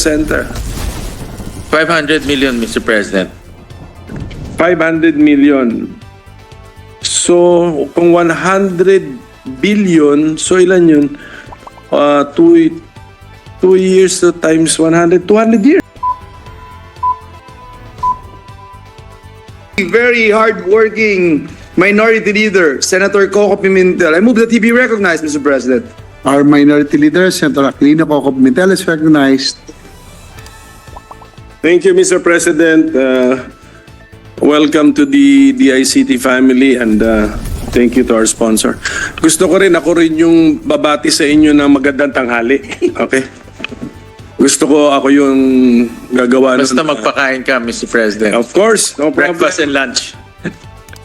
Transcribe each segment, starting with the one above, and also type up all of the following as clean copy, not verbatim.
center? 500 million, Mr. President. 500 million. So, kung 100 billion, so ilan yun? 2 years to times 100, 200 years. Very hard-working Minority Leader, Senator Koko Pimentel. I move that he be recognized, Mr. President. Our Minority Leader, Senator Koko Pimentel, is recognized. Thank you, Mr. President. Welcome to the DICT family and thank you to our sponsor. Gusto ko rin, ako rin yung babati sa inyo ng magandang tanghali. Okay? Gusto ko ako yung gagawa. Basta magpakain ka, Mr. President. Of course, no problem. Breakfast and lunch.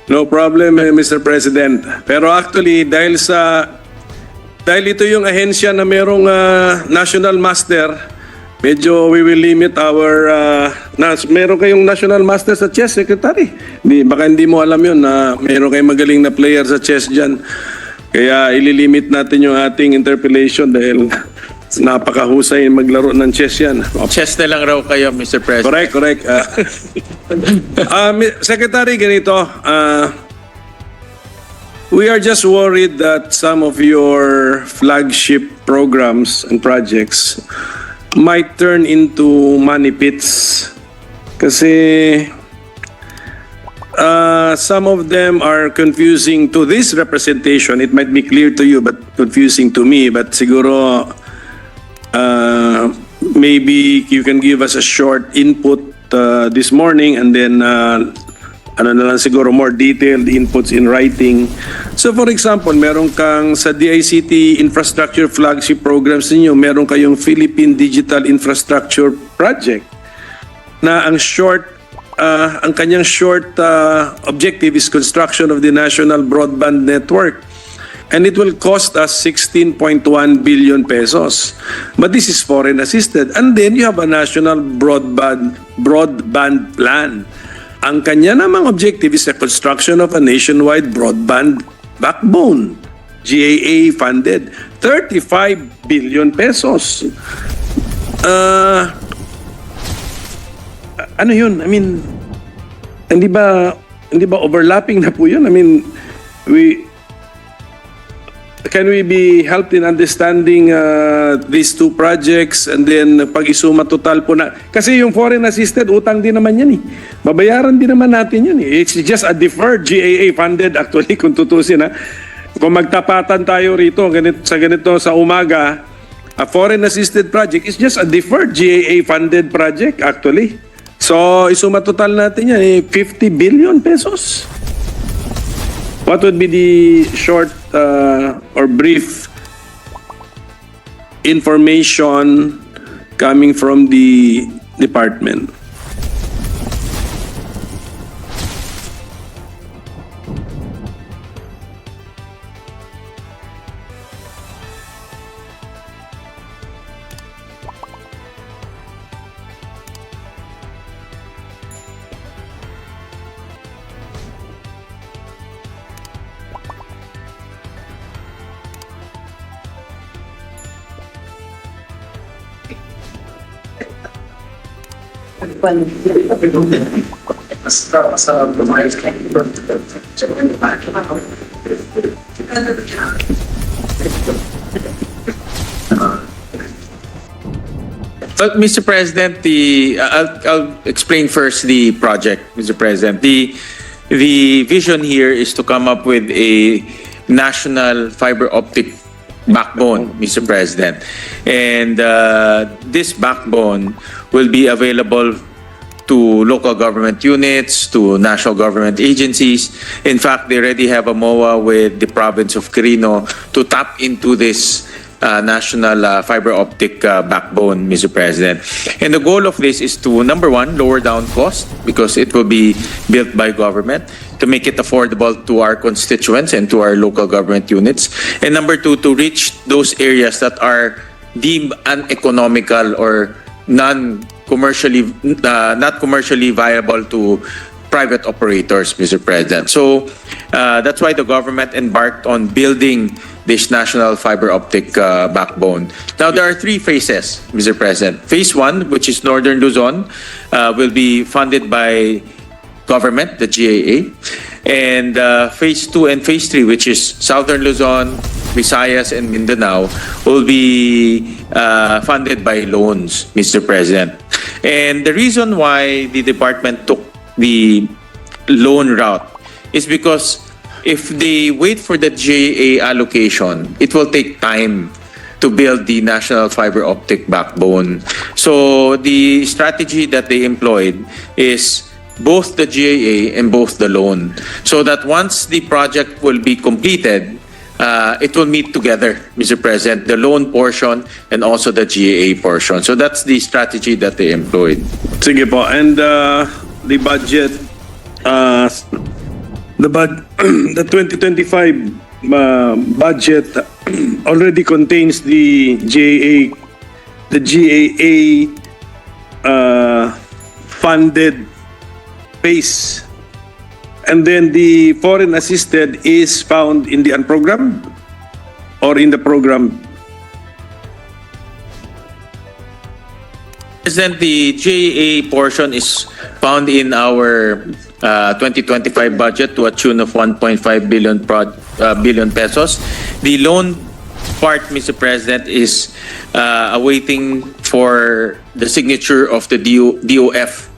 No problem, Mr. President. Pero actually, dahil ito yung ahensya na merong national master, medyo we will limit our meron kayong national master sa chess, Secretary. Baka hindi mo alam yun na meron kayong magaling na player sa chess dyan. Kaya ililimit natin yung ating interpellation dahil napakahusay maglaro ng chess yan. Chess na lang raw kayo, Mr. President. Correct. Secretary, ganito. We are just worried that some of your flagship programs and projects might turn into money pits. Kasi some of them are confusing to this representation. It might be clear to you but confusing to me. But siguro maybe you can give us a short input this morning and then ano na lang siguro more detailed inputs in writing. So for example, meron kang sa DICT infrastructure flagship programs ninyo, meron kayong Philippine Digital Infrastructure Project na ang kanyang short objective is construction of the national broadband network. And it will cost us 16.1 billion pesos. But this is foreign assisted. And then you have a national broadband plan. Ang kanya namang objective is the construction of a nationwide broadband backbone. GAA funded. 35 billion pesos. Ano yun? I mean, hindi ba overlapping na po yun? I mean, can we be helped in understanding these two projects and then pag-isuma total po na? Kasi yung foreign assisted, utang din naman yan eh. Babayaran din naman natin yan eh. It's just a deferred GAA funded actually kung tutusin ha. Kung magtapatan tayo rito ganito sa umaga, a foreign assisted project is just a deferred GAA funded project actually. So isuma total natin yan eh, 50 billion pesos. What would be the short or brief information coming from the department? But Mr. President, I'll explain first the project, Mr. President. The vision here is to come up with a national fiber optic backbone, Mr. President. And this backbone will be available to local government units, to national government agencies. In fact, they already have a MOA with the province of Quirino to tap into this national fiber optic backbone, Mr. President. And the goal of this is to, number one, lower down cost because it will be built by government, to make it affordable to our constituents and to our local government units. And number two, to reach those areas that are deemed uneconomical or not commercially viable to private operators, Mr. President. So that's why the government embarked on building this national fiber optic backbone. Now, there are 3 phases, Mr. President. Phase 1, which is Northern Luzon, will be funded by government, the GAA. And Phase 2 and Phase 3, which is Southern Luzon, Visayas, and Mindanao, will be funded by loans, Mr. President. And the reason why the department took the loan route is because if they wait for the GAA allocation, it will take time to build the national fiber optic backbone. So the strategy that they employed is both the GAA and both the loan, so that once the project will be completed, it will meet together, Mr. President, the loan portion and also the GAA portion. So that's the strategy that they employed. Sige po. And the budget, the 2025 budget already contains the GAA funded phase. And then the foreign assisted is found in the unprogrammed or in the program. President, the GAA portion is found in our 2025 budget to a tune of 1.5 billion pesos. The loan part, Mr. President, is awaiting for the signature of the DOF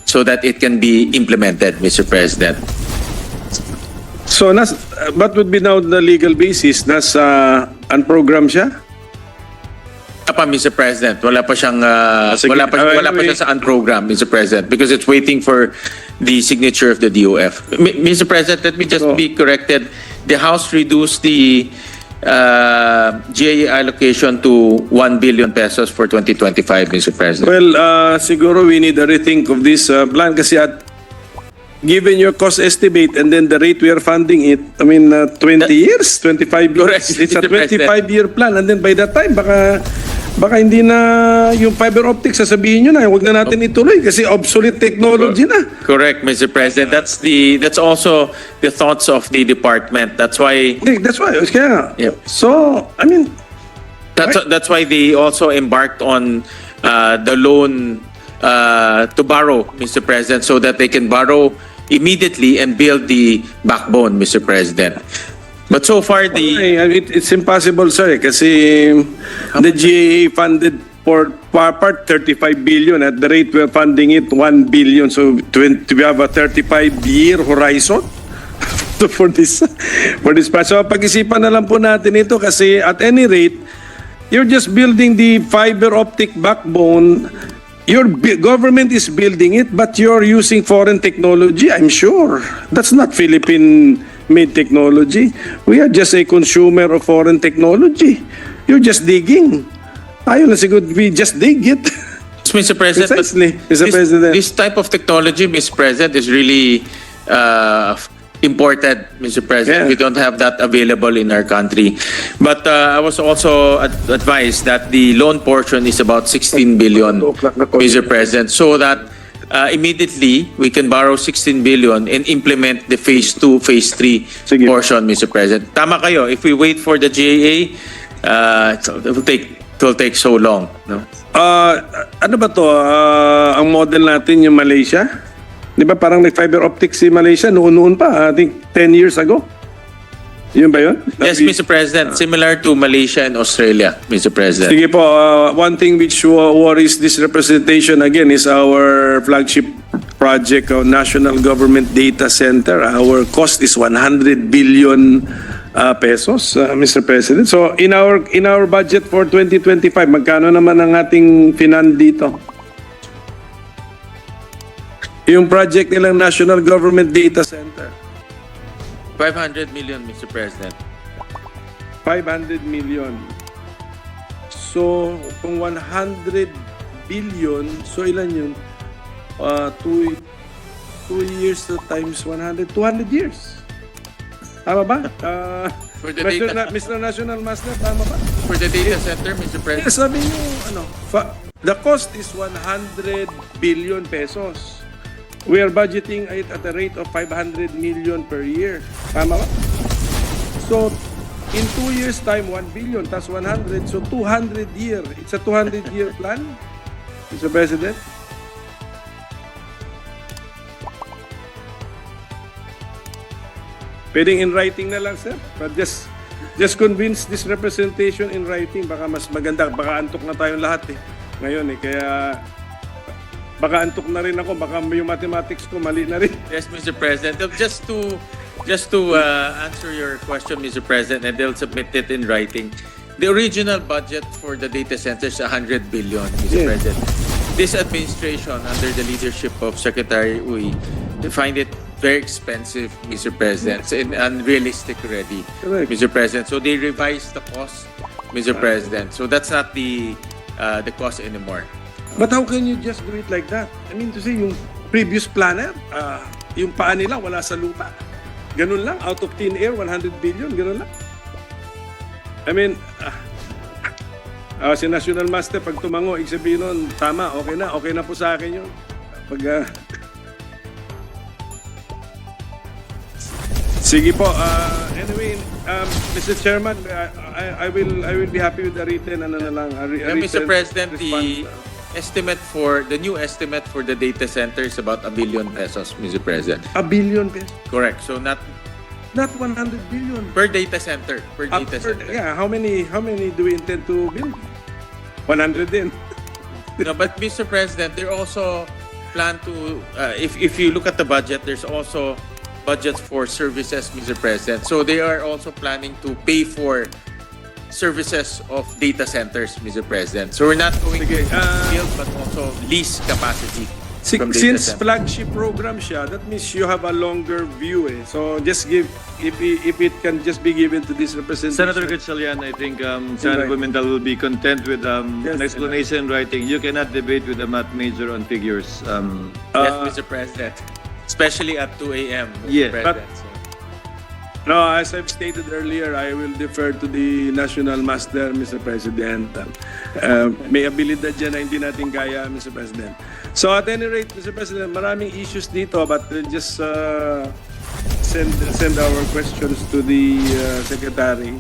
so that it can be implemented, Mr. President. So, what would be now the legal basis? Nasa unprogrammed siya? Wala pa, Mr. President. Wala pa siyang Sige. wala pa siya sa unprogram, Mr. President, because it's waiting for the signature of the DOF. Mr. President, let me just be corrected. The House reduced the GAA allocation to 1 billion pesos for 2025, Mr. President. Well, siguro we need a rethink of this plan kasi given your cost estimate and then the rate we are funding it, I mean, 20 years, 25 Correct, years. It's a Mr. President. 25-year plan and then by that time, baka hindi na yung fiber optic sasabihin nyo na, huwag na natin ituloy kasi obsolete technology na. Correct, Mr. President. That's also the thoughts of the department. That's why That's why. Kaya, Yep. so, I mean, that's why they also embarked on the loan to borrow, Mr. President, so that they can borrow immediately and build the backbone, Mr. President. But so far, it's impossible, sir, kasi the GAA funded for part 35 billion at the rate we're funding it 1 billion. So we have a 35-year horizon for this part. So pag-isipan na lang po natin ito kasi at any rate, you're just building the fiber optic backbone. Your government is building it, but you're using foreign technology, I'm sure. That's not Philippine-made technology. We are just a consumer of foreign technology. You're just digging. Ayun na siguro, we just dig it. Mr. President, Precisely, Mr. President. This type of technology, Mr. President, is really imported, Mr. President. Yeah. We don't have that available in our country. But I was also advised that the loan portion is about 16 billion, Mr. President, so that immediately we can borrow 16 billion and implement the phase 2, phase 3 Sige. portion, Mr. President. Tama kayo. If we wait for the GAA, it will take so long. No? Ano ba to? Ang model natin yung Malaysia? Di ba parang nag-fiber optic si Malaysia noon pa, I think 10 years ago? Yun ba yun? Yes, Mr. President. Similar to Malaysia and Australia, Mr. President. Sige po, one thing which worries this representation again is our flagship project, National Government Data Center. Our cost is 100 billion pesos, Mr. President. So in our budget for 2025, magkano naman ang ating finan dito? Yung project nilang National Government Data Center. 500 million, Mr. President. 500 million. So, kung 100 billion, so ilan yun? 2 years times 100, 200 years. Tama ba? For the data- Mr. National Master, tama ba? For the data center, Mr. President. Yes, sabi niyo, the cost is 100 billion pesos. We are budgeting it at a rate of 500 million per year. Tama ba? So, in 2 years time, 1 billion, tas 100, so 200 year. It's a 200-year plan, Mr. President. Pwedeng in writing na lang, sir. But just convince this representation in writing. Baka mas maganda. Baka antok na tayong lahat ngayon Kaya baka antok na rin ako. Baka yung mathematics ko mali na rin. Yes, Mr. President. Just to answer your question, Mr. President, and they'll submit it in writing. The original budget for the data centers is 100 billion, Mr. Yes. President. This administration, under the leadership of Secretary Uy, they find it very expensive, Mr. President, and unrealistic already, Correct. Mr. President. So they revised the cost, Mr. President. So that's not the cost anymore. But how can you just do it like that? I mean to say, yung previous planner, yung paa nila wala sa lupa. Ganun lang, out of thin air, 100 billion, ganun lang. I mean, si National Master, pag tumango, ibig sabihin nun, tama, okay na po sa akin yun. Pag, sige po, anyway, Mr. Chairman, I will be happy with the written, Mr. President, response. the new estimate for the data center is about 1 billion pesos, Mr. President. 1 billion pesos. Correct. So not Not 100 billion. per data center. Per data center. Yeah, how many do we intend to build? 100 din. No, but Mr. President, they're also plan to, if you look at the budget, there's also budgets for services, Mr. President. So they are also planning to pay for services of data centers, Mr. President. So we're not going to build, but also lease capacity from data Since centers. flagship program siya, that means you have a longer view So just give, if it can just be given to this representation. Senator Gatchalian, I think Senator Right. Pimentel will be content with Yes, an explanation in writing. You cannot debate with a math major on figures. Yes, Mr. President. Especially at 2 a.m., Mr. Yeah, President. So, No, as I've stated earlier, I will defer to the National Master, Mr. President. May abilidad dyan na hindi natin kaya, Mr. President. So at any rate, Mr. President, maraming issues dito, but we'll just send our questions to the Secretary.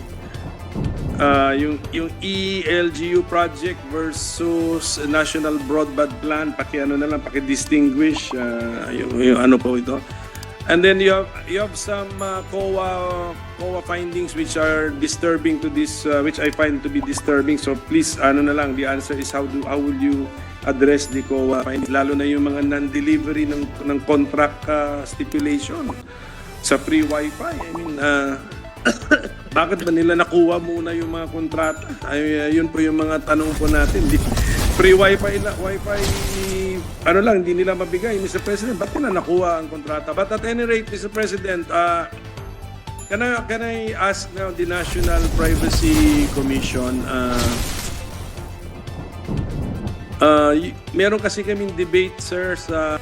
Yung ELGU project versus National Broadband Plan, paki-distinguish yung ano po ito. And then you have some COA findings which are disturbing to this, which I find to be disturbing. So please, the answer is how will you address the COA findings, lalo na yung mga non-delivery ng contract stipulation sa free Wi-Fi. I mean, bakit ba nila nakuha muna yung mga kontrata? Yun po yung mga tanong po natin. Free Wi-Fi, hindi nila mabigay, Mr. President. Ba't nila nakuha ang kontrata? But at any rate, Mr. President, can I ask now the National Privacy Commission, meron kasi kaming debate, sir, sa